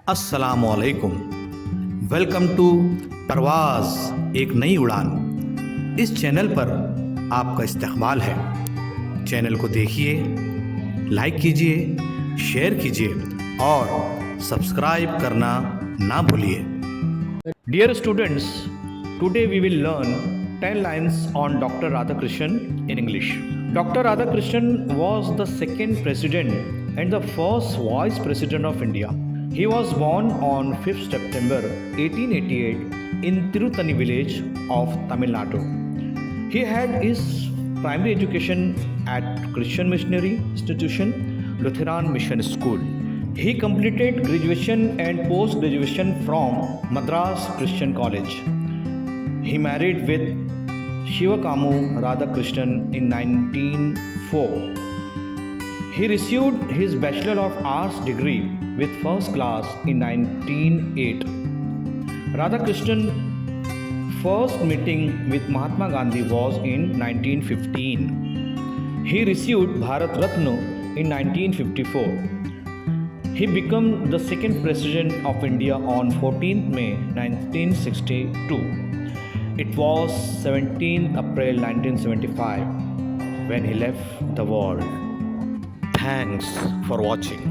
अस्सलामुअलैकुम। Welcome to परवाज़ एक नई उड़ान। इस चैनल पर आपका इस्तकबाल है। चैनल को देखिए, लाइक कीजिए, शेयर कीजिए और सब्सक्राइब करना ना भूलिए। Dear students, today we will learn 10 lines on Dr. Radhakrishnan in English. Dr. Radhakrishnan was the second president and the first vice president of India. He was born on 5th September 1888 in Tirutani village of Tamil Nadu. He had his primary education at Christian Missionary Institution, Lutheran Mission School. He completed graduation and post-graduation from Madras Christian College. He married with Shivakamu Radhakrishnan in 1904. He received his Bachelor of Arts degree with first class in 1908. Radhakrishnan first meeting with Mahatma Gandhi was in 1915. He received Bharat Ratna in 1954. He became the second president of India on 14th May 1962. It was 17th April 1975 when he left the world. Thanks for watching.